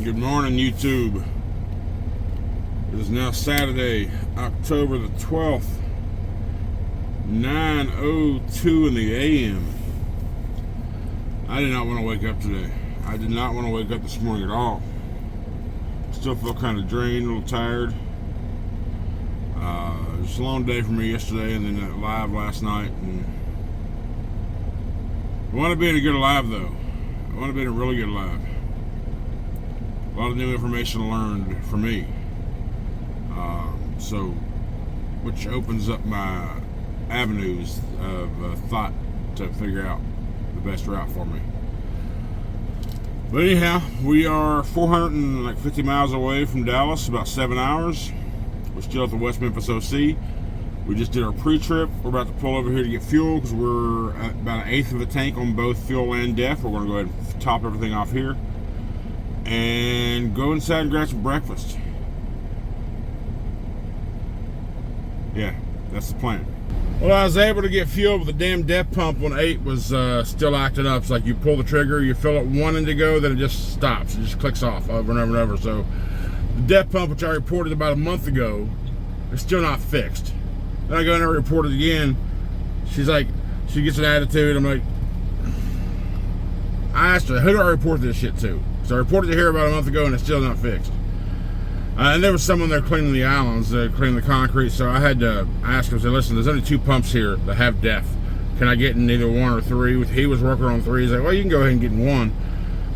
Good morning, YouTube. It is now Saturday, October the 12th, 9:02 in the a.m. I did not want to wake up today. I did not want to wake up this morning at all. Still feel kind of drained, a little tired. It was a long day for me yesterday and then that live last night. And I want to be in a good live, though. I want to be in a really good live. A lot of new information learned for me. Which opens up my avenues of thought to figure out the best route for me. But anyhow, we are 450 miles away from Dallas, about 7 hours. We're still at the West Memphis OC. We just did our pre-trip. We're about to pull over here to get fuel because we're at about 1/8 of a tank on both fuel and DEF. We're going to go ahead and top everything off here and go inside and grab some breakfast. Yeah, that's the plan. Well, I was able to get fuel, but the damn DEF pump on 8 was still acting up. It's like you pull the trigger, you feel it wanting to go, then it just stops. It just clicks off over and over and over. So the DEF pump, which I reported about a month ago, is still not fixed. Then I go in and report it again. She's like, she gets an attitude. I'm like, I asked her, who do I report this shit to? So I reported it here about a month ago, and it's still not fixed. And there was someone there cleaning the islands, cleaning the concrete. So I had to ask him, say, listen, there's only 2 pumps here that have DEF. Can I get in either 1 or 3? He was working on 3. He's like, well, you can go ahead and get in 1.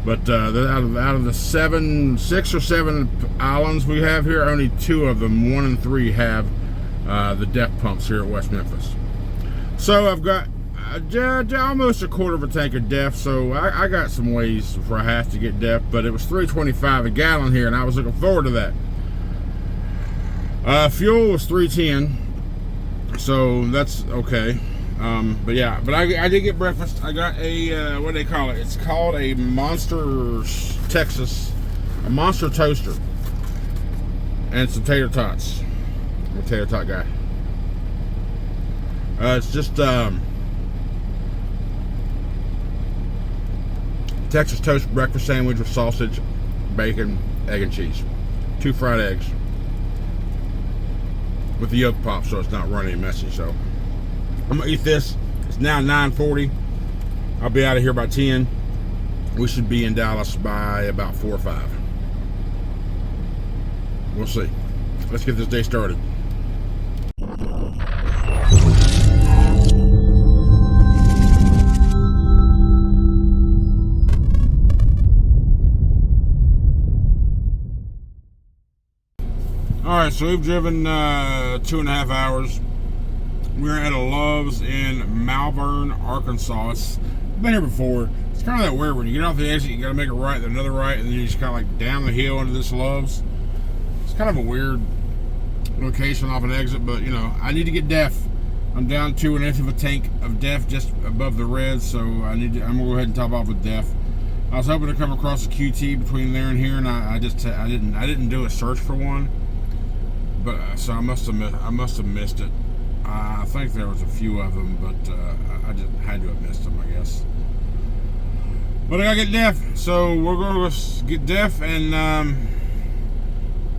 But out of the 6 or 7 islands we have here, only 2 of them, 1 and 3, have the DEF pumps here at West Memphis. So I've got almost a quarter of a tank of DEF, so I got some ways before I have to get DEF, but it was $3.25 a gallon here, and I was looking forward to that. Fuel was $3.10, so that's okay. But yeah, I did get breakfast. I got a what do they call it? It's called a Monster Texas, a Monster toaster, and some tater tots. I'm a tater tot guy. It's just Texas toast breakfast sandwich with sausage, bacon, egg, and cheese. 2 fried eggs with the yolk pop, so it's not runny and messy. So I'm gonna eat this. It's now 9:40. I'll be out of here by 10. We should be in Dallas by about 4 or 5. We'll see. Let's get this day started. Alright, so we've driven 2.5 hours. We're at a Love's in Malvern, Arkansas. I've been here before. It's kind of that weird when you get off the exit, you got to make a right, then another right, and then you just kind of like down the hill into this Love's. It's kind of a weird location off an exit, but you know, I need to get DEF. I'm down to 1/8 of a tank of DEF just above the red, so I'm gonna go ahead and top off with DEF. I was hoping to come across a QT between there and here, and I didn't do a search for one. But so I must have missed it. I think there was a few of them, but I just had to have missed them, I guess. But I gotta get DEF, so we're gonna get DEF and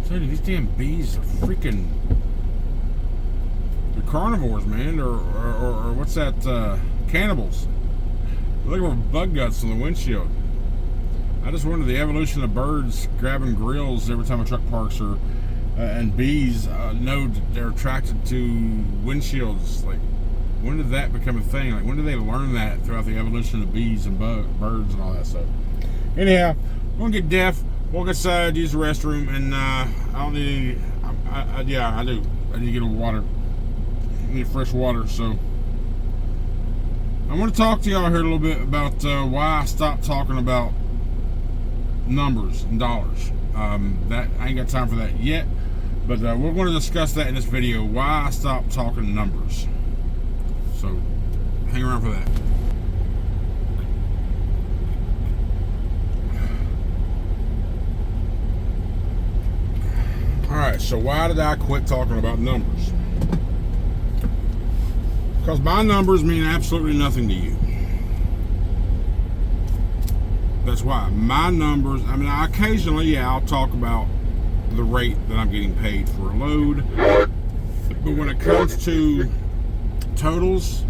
tell you, these damn bees are freaking, they're carnivores, man, or what's that? Cannibals. They're looking for bug guts on the windshield. I just wonder the evolution of birds grabbing grills every time a truck parks, or and bees know that they're attracted to windshields. Like, when did that become a thing? Like, when did they learn that throughout the evolution of bees and birds and all that stuff? Anyhow, we're gonna get DEF, walk inside, use the restroom, and I don't need any. Yeah, I do. I need to get a water. I need fresh water. So I want to talk to y'all here a little bit about why I stopped talking about numbers and dollars. That I ain't got time for that yet. But we're going to discuss that in this video, why I stopped talking numbers. So, hang around for that. Alright, so why did I quit talking about numbers? Because my numbers mean absolutely nothing to you. That's why my numbers, I mean, occasionally, I'll talk about the rate that I'm getting paid for a load. But when it comes to totals,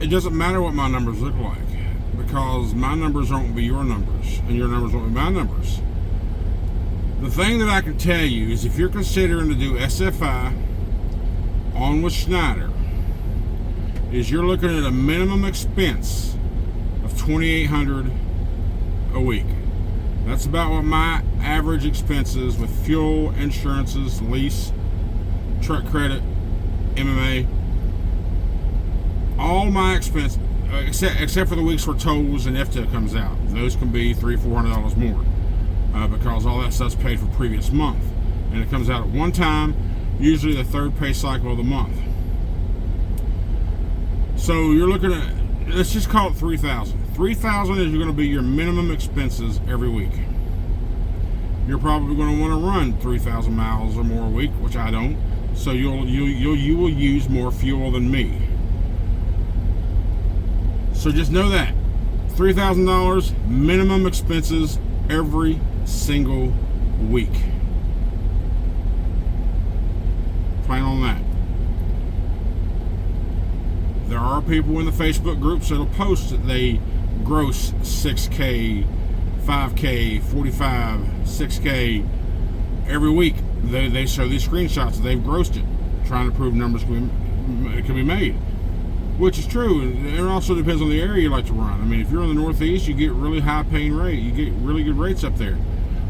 it doesn't matter what my numbers look like, because my numbers won't be your numbers, and your numbers won't be my numbers. The thing that I can tell you is, if you're considering to do SFI on with Schneider, is you're looking at a minimum expense of $2,800 a week. That's about what my average expenses with fuel, insurances, lease, truck credit, MMA, all my expenses, except for the weeks where tolls and FTIP comes out. Those can be $300-400 more, because all that stuff's paid for previous month, and it comes out at one time, usually the third pay cycle of the month. So you're looking at, let's just call it $3,000. $3,000 is going to be your minimum expenses every week. You're probably going to want to run 3,000 miles or more a week, which I don't. So you will use more fuel than me. So just know that $3,000 minimum expenses every single week. Plan on that. There are people in the Facebook groups that'll post that they gross 6K, 5K, 45, 6K every week. They show these screenshots that they've grossed it, trying to prove numbers can be made, which is true. It also depends on the area you like to run. I mean, if you're in the Northeast, you get really high paying rate. You get really good rates up there,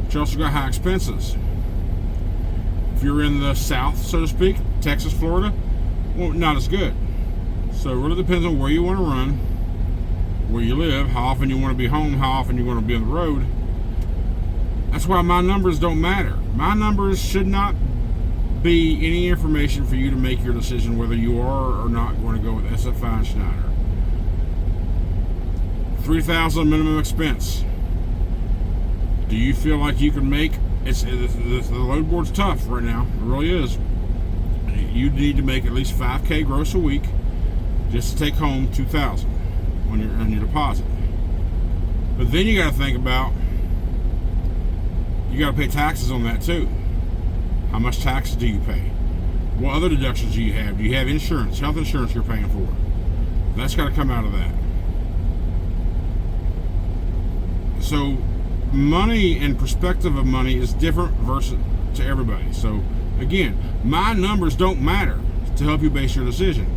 but you also got high expenses. If you're in the South, so to speak, Texas, Florida, well, not as good. So it really depends on where you want to run, where you live, how often you want to be home, how often you want to be on the road. That's why my numbers don't matter. My numbers should not be any information for you to make your decision whether you are or not going to go with SFI and Schneider. $3,000 minimum expense. Do you feel like you can make the load board's tough right now? It really is. You need to make at least 5K gross a week just to take home $2,000 on your deposit. But then you got to think about, you got to pay taxes on that too. How much taxes do you pay? What other deductions do you have? Do you have insurance, health insurance you're paying for? That's got to come out of that. So money and perspective of money is different versus to everybody. So again, my numbers don't matter to help you base your decision.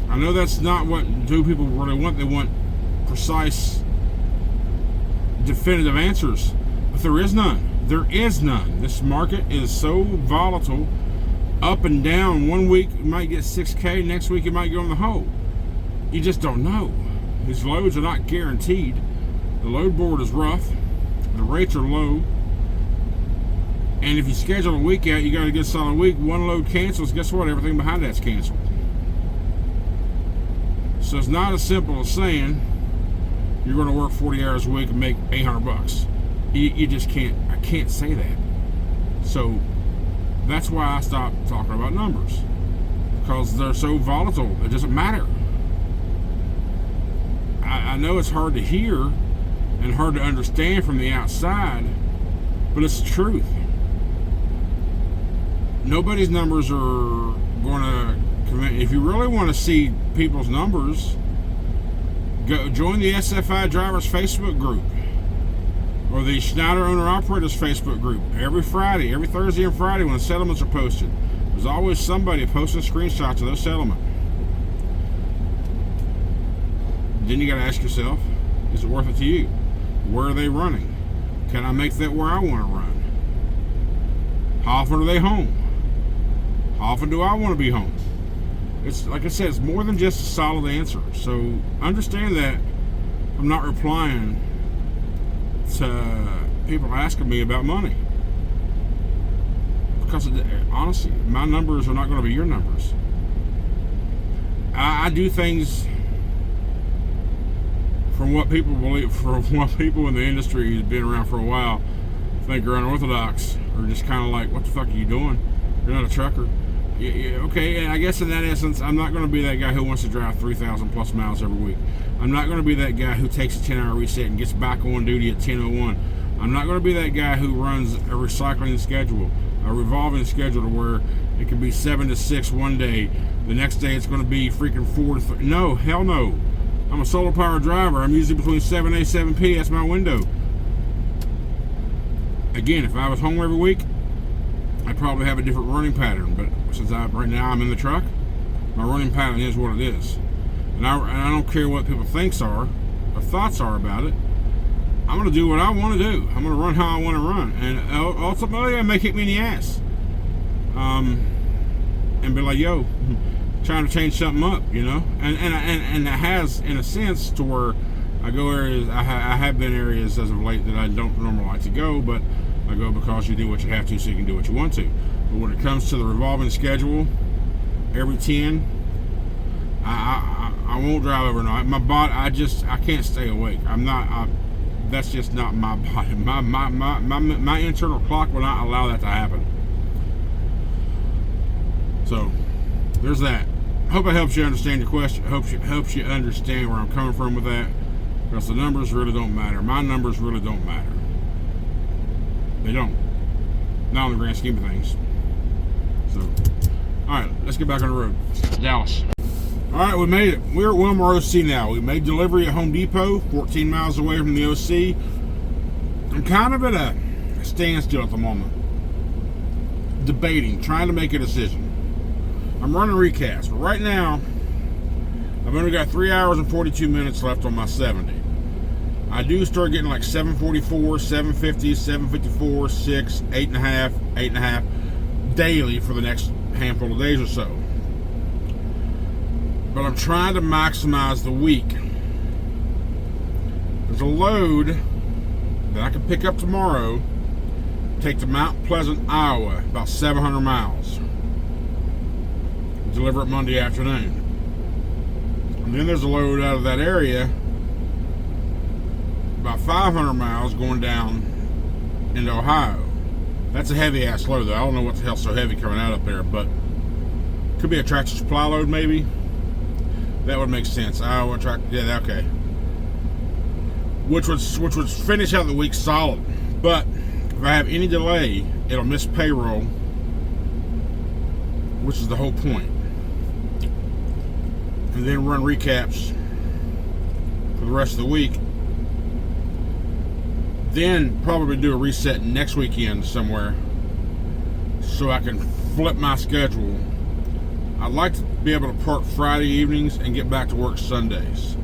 I know that's not what people really want. They want precise, definitive answers, but there is none. There is none. This market is so volatile, up and down. One week you might get 6K, next week you might go in the hole. You just don't know. These loads are not guaranteed. The load board is rough. The rates are low. And if you schedule a week out, you got a good solid week. One load cancels, guess what? Everything behind that's canceled. So it's not as simple as saying you're going to work 40 hours a week and make $800. You just can't. I can't say that. So that's why I stopped talking about numbers, because they're so volatile. It doesn't matter. I know it's hard to hear and hard to understand from the outside, but it's the truth. Nobody's numbers are going to commit. If you really want to see people's numbers, go join the SFI Drivers Facebook group or the Schneider Owner Operators Facebook group. Every Friday, every Thursday and Friday when settlements are posted, there's always somebody posting screenshots of those settlements. Then you got to ask yourself, is it worth it to you? Where are they running? Can I make that where I want to run? How often are they home? How often do I want to be home? It's like I said, it's more than just a solid answer. So understand that I'm not replying to people asking me about money, because honestly, my numbers are not going to be your numbers. I do things from what people believe, from what people in the industry who's been around for a while think are unorthodox, or just kind of like, what the fuck are you doing? You're not a trucker. Okay, and I guess in that essence, I'm not going to be that guy who wants to drive 3,000 plus miles every week. I'm not going to be that guy who takes a 10-hour reset and gets back on duty at 10:01. I'm not going to be that guy who runs a recycling schedule, a revolving schedule to where it can be 7 to 6 one day, the next day it's going to be freaking 4 to 3. No, hell no. I'm a solar power driver. I'm usually between 7A, 7P. That's my window. Again, if I was home every week, I'd probably have a different running pattern. But since right now I'm in the truck, my running pattern is what it is. And I don't care what people thinks are or thoughts are about it. I'm going to do what I want to do. I'm going to run how I want to run. And ultimately, it may kick me in the ass. And be like, yo, trying to change something up, you know? And it has, in a sense, to where I go areas, I have been areas as of late that I don't normally like to go, but I go because you do what you have to so you can do what you want to. But when it comes to the revolving schedule, every 10, I won't drive overnight. My body, I can't stay awake. That's just not my body. My internal clock will not allow that to happen. So, there's that. Hope it helps you understand your question. Helps you understand where I'm coming from with that. Because the numbers really don't matter. My numbers really don't matter. They don't. Not in the grand scheme of things. So, alright, let's get back on the road. Dallas. Alright, we made it. We're at Wilmer OC now. We made delivery at Home Depot, 14 miles away from the OC. I'm kind of at a standstill at the moment. Debating, trying to make a decision. I'm running recaps, but right now, I've only got 3 hours and 42 minutes left on my 70. I do start getting like 744, 750, 754, 6, 8.5, 8.5 daily for the next handful of days or so. But I'm trying to maximize the week. There's a load that I can pick up tomorrow, take to Mount Pleasant, Iowa, about 700 miles. Deliver it Monday afternoon. And then there's a load out of that area, about 500 miles going down into Ohio. That's a heavy ass load though. I don't know what the hell's so heavy coming out up there, but could be a tractor supply load maybe. That would make sense. Iowa tractor, yeah, okay. Which would finish out the week solid. But if I have any delay, it'll miss payroll, which is the whole point. And then run recaps for the rest of the week. Then probably do a reset next weekend somewhere so I can flip my schedule. I'd like to be able to park Friday evenings and get back to work Sundays.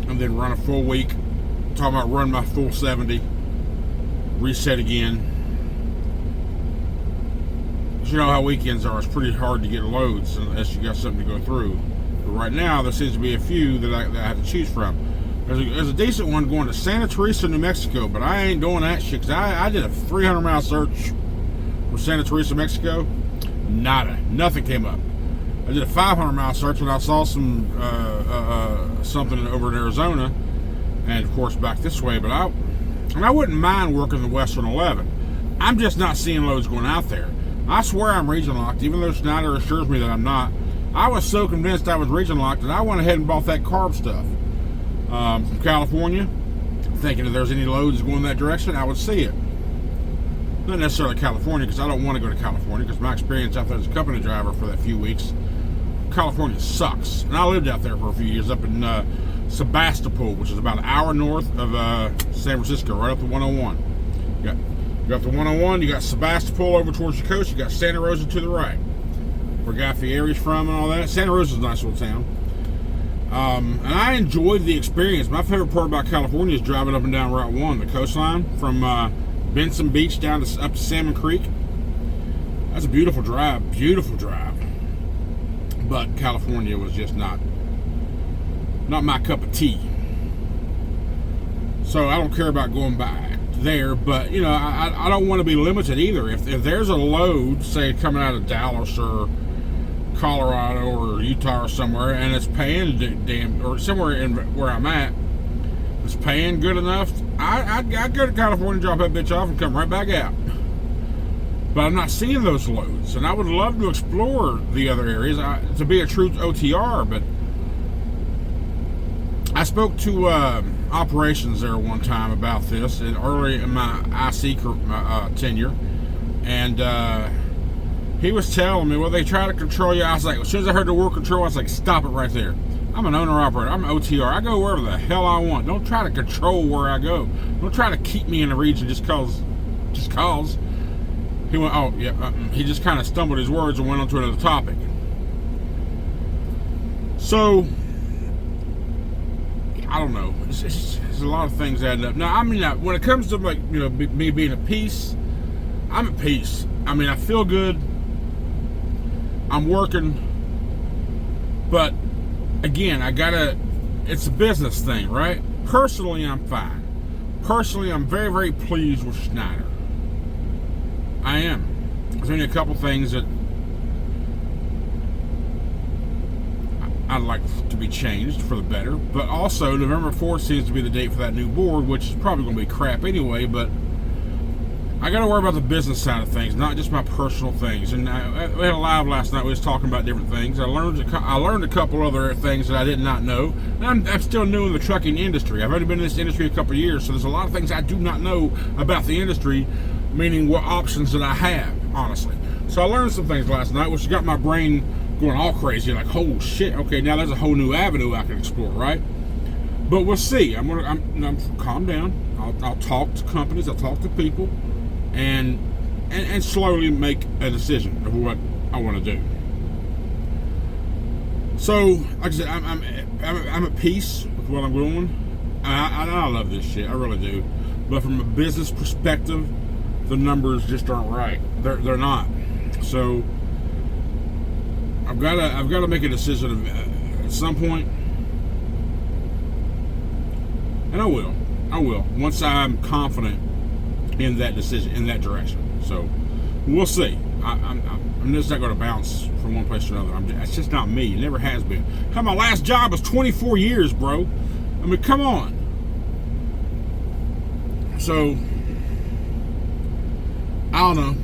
And then run a full week. Talking about run my full 70. Reset again. You know how weekends are. It's pretty hard to get loads unless you got something to go through. But right now, there seems to be a few that I have to choose from. There's a decent one going to Santa Teresa, New Mexico, but I ain't doing that shit because I did a 300-mile search for Santa Teresa, Mexico. Nada. Nothing came up. I did a 500-mile search when I saw some something over in Arizona, and of course back this way. But I wouldn't mind working the Western 11. I'm just not seeing loads going out there. I swear I'm region locked, even though Schneider assures me that I'm not. I was so convinced I was region locked that I went ahead and bought that carb stuff from California, thinking if there's any loads going that direction, I would see it. Not necessarily California, because I don't want to go to California, because my experience out there as a company driver for that few weeks, California sucks. And I lived out there for a few years up in Sebastopol, which is about an hour north of San Francisco, right up the 101. You got the 101, you got Sebastopol over towards the coast, you got Santa Rosa to the right, where Guy Fieri's from and all that. Santa Rosa's a nice little town. And I enjoyed the experience. My favorite part about California is driving up and down Route 1, the coastline, from Benson Beach down to up to Salmon Creek. That's a beautiful drive, but California was just not my cup of tea. So I don't care about going back there, but you know, I don't want to be limited either. If there's a load, say coming out of Dallas or Colorado or Utah or somewhere, and it's paying or somewhere in where I'm at, it's paying good enough, I'd go to California, drop that bitch off, and come right back out. but I'm not seeing those loads. And I would love to explore the other areas to be a true OTR, but I spoke to operations there one time about this early in my IC tenure, and he was telling me, well, they try to control you. I was like, as soon as I heard the word control, I was like, stop it right there. I'm an owner-operator. I'm an OTR. I go wherever the hell I want. Don't try to control where I go. Don't try to keep me in the region just cause. He went, oh, yeah. He just kind of stumbled his words and went on to another topic. So, I don't know. There's a lot of things adding up. Now, I mean, when it comes to, like, you know, me being at peace, I'm at peace. I mean, I feel good. I'm working. But, again, it's a business thing, right? Personally, I'm fine. Personally, I'm very, very pleased with Schneider. I am. There's only a couple things that I'd like to be changed for the better. But also, November 4th seems to be the date for that new board, which is probably going to be crap anyway, but I got to worry about the business side of things, not just my personal things. And we had a live last night. We was talking about different things. I learned a couple other things that I did not know. And I'm still new in the trucking industry. I've only been in this industry a couple of years, so there's a lot of things I do not know about the industry, meaning what options that I have, honestly. So I learned some things last night, which got my brain going all crazy. Like, oh shit, okay, now there's a whole new avenue I can explore, right? But we'll see. I'm calm down. I'll talk to companies. I'll talk to people. And slowly make a decision of what I want to do. So, like I said, I'm at peace with what I'm doing. I love this shit, I really do. But from a business perspective, the numbers just aren't right. They're not. So, I've got to make a decision at some point, and I will once I'm confident in that decision, in that direction. So we'll see. I'm just not going to bounce from one place to another. It's just not me. It never has been. Hell, my last job was 24 years, bro. I mean, come on. So I don't know.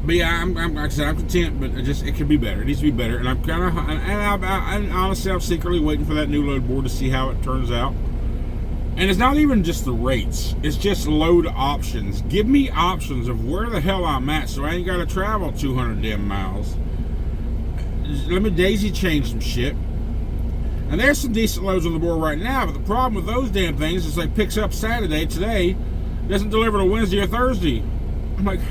But yeah, I'm like I said, I'm content, but it could be better. It needs to be better. And I'm kind of, and honestly, I'm secretly waiting for that new load board to see how it turns out. And it's not even just the rates. It's just load options. Give me options of where the hell I'm at so I ain't got to travel 200 damn miles. Let me daisy chain some shit. And there's some decent loads on the board right now, but the problem with those damn things is they picks up Saturday today, doesn't deliver to Wednesday or Thursday. I'm like,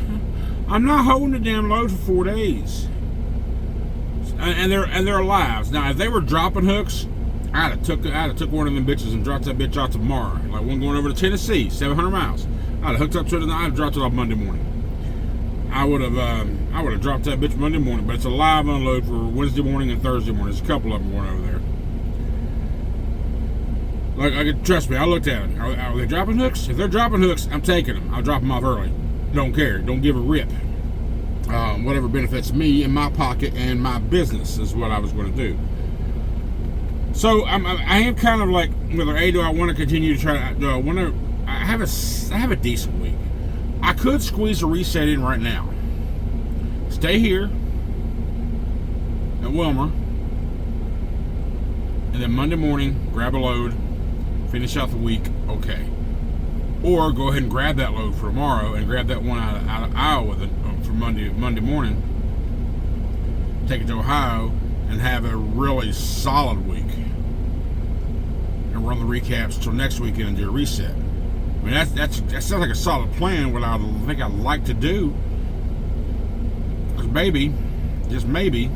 I'm not holding the damn load for 4 days. And they're lives. Now, if they were dropping hooks, I'd have took one of them bitches and dropped that bitch out tomorrow. Like one going over to Tennessee, 700 miles. I'd have hooked up to it tonight. I'd have dropped it off Monday morning. I would have dropped that bitch Monday morning. But it's a live unload for Wednesday morning and Thursday morning. There's a couple of them going over there. Like, trust me, I looked at it. Are they dropping hooks? If they're dropping hooks, I'm taking them. I'll drop them off early. Don't care. Don't give a rip. Whatever benefits me in my pocket and my business is what I was going to do. So I am kind of like, whether do I want to continue to try to? Do I want to? I have a decent week. I could squeeze a reset in right now. Stay here at Wilmer, and then Monday morning grab a load, finish out the week. Okay. Or go ahead and grab that load for tomorrow and grab that one out of Iowa for Monday morning. Take it to Ohio and have a really solid week. And run the recaps till next weekend and do a reset. I mean, that sounds like a solid plan. What I think I'd like to do, because maybe, just maybe,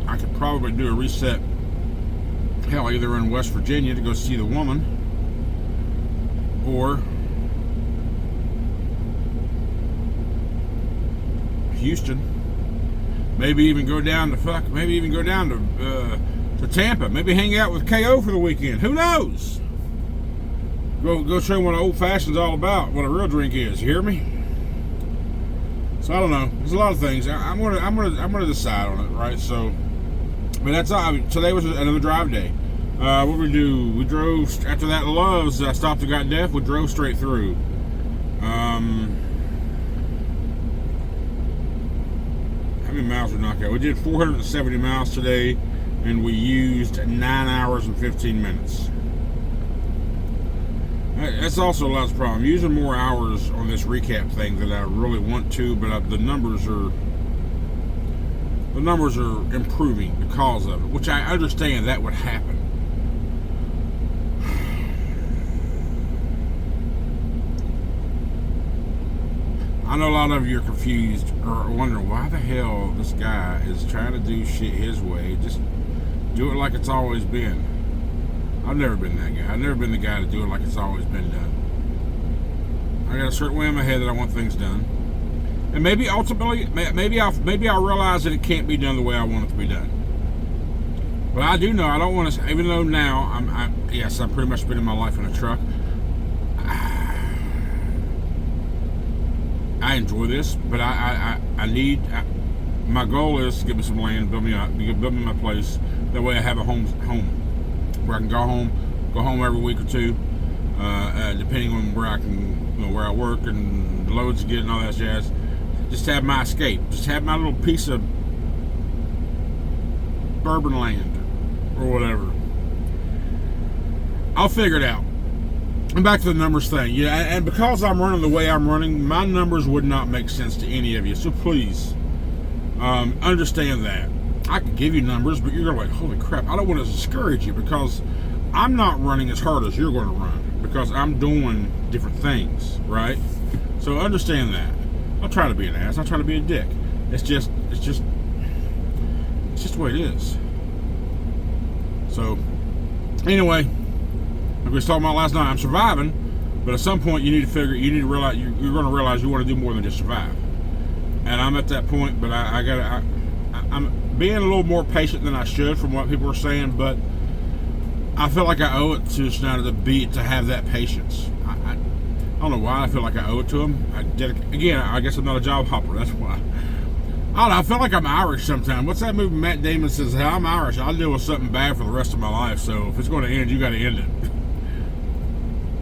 I could probably do a reset. Hell, either in West Virginia to go see the woman, or Houston. Maybe even go down to Tampa. Maybe hang out with KO for the weekend. Who knows? Go show him what old fashioned's all about. What a real drink is. You hear me? So I don't know. There's a lot of things. I'm gonna decide on it, right? So, but that's all. I mean, today was another drive day. What did we do? We drove after that Loves. I stopped and got deaf. We drove straight through. many miles we knocked out? We did 470 miles today, and we used 9 hours and 15 minutes. That's also a lot of problem. I'm using more hours on this recap thing than I really want to, but the numbers are improving because of it, which I understand that would happen. I know a lot of you are confused or wondering why the hell this guy is trying to do shit his way. Just do it like it's always been. I've never been that guy. I've never been the guy to do it like it's always been done. I got a certain way in my head that I want things done, and maybe ultimately, maybe I'll realize that it can't be done the way I want it to be done. But I do know I don't want to. Even though now I'm pretty much spending my life in a truck. I enjoy this, but my goal is to get me some land, build me my place. That way I have a home where I can go home every week or two, depending on where where I work and the loads I get and all that jazz. Just have my escape. Just have my little piece of bourbon land or whatever. I'll figure it out. And back to the numbers thing. Yeah, and because I'm running the way I'm running, my numbers would not make sense to any of you. So please, understand that. I could give you numbers, but you're going to like, holy crap, I don't want to discourage you because I'm not running as hard as you're going to run because I'm doing different things, right? So understand that. I'll try to be an ass. I'll try to be a dick. It's just the way it is. So, anyway, like we was talking about last night, I'm surviving, but at some point you need to realize you're going to realize you want to do more than just survive. And I'm at that point, but I'm being a little more patient than I should from what people are saying, but I feel like I owe it to Schneider to have that patience. I don't know why I feel like I owe it to him. I guess I'm not a job hopper, that's why. I don't know, I feel like I'm Irish sometimes. What's that movie Matt Damon says, hey, I'm Irish, I'll deal with something bad for the rest of my life, so if it's going to end, you got to end it.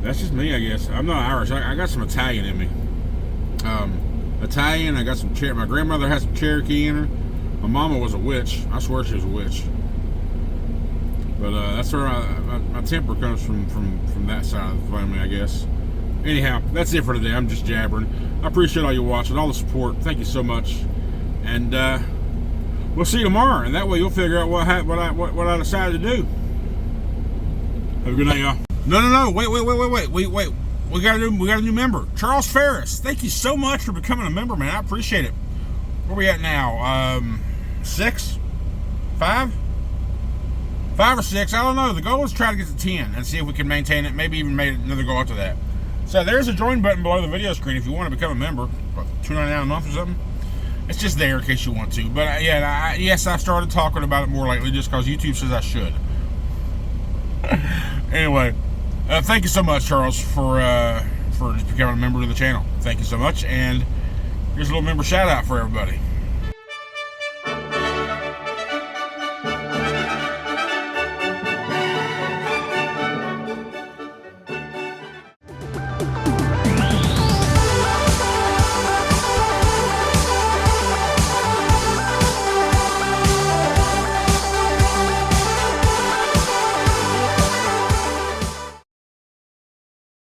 That's just me, I guess. I'm not Irish. I got some Italian in me. Italian, I got some my grandmother had some Cherokee in her. My mama was a witch. I swear she was a witch. But that's where my temper comes from that side of the family, I guess. Anyhow, that's it for today. I'm just jabbering. I appreciate all you watching, all the support. Thank you so much. And we'll see you tomorrow. And that way you'll figure out what I decided to do. Have a good night, y'all. No. Wait. We got a new member, Charles Ferris. Thank you so much for becoming a member, man. I appreciate it. Where we at now? 6? 5? 5 or 6? I don't know. The goal is to try to get to 10 and see if we can maintain it. Maybe even make another goal after that. So there's a join button below the video screen if you want to become a member. $2.99 a month or something. It's just there in case you want to. But yes, I started talking about it more lately just because YouTube says I should. Anyway, thank you so much, Charles, for becoming a member of the channel. Thank you so much, and here's a little member shout out for everybody.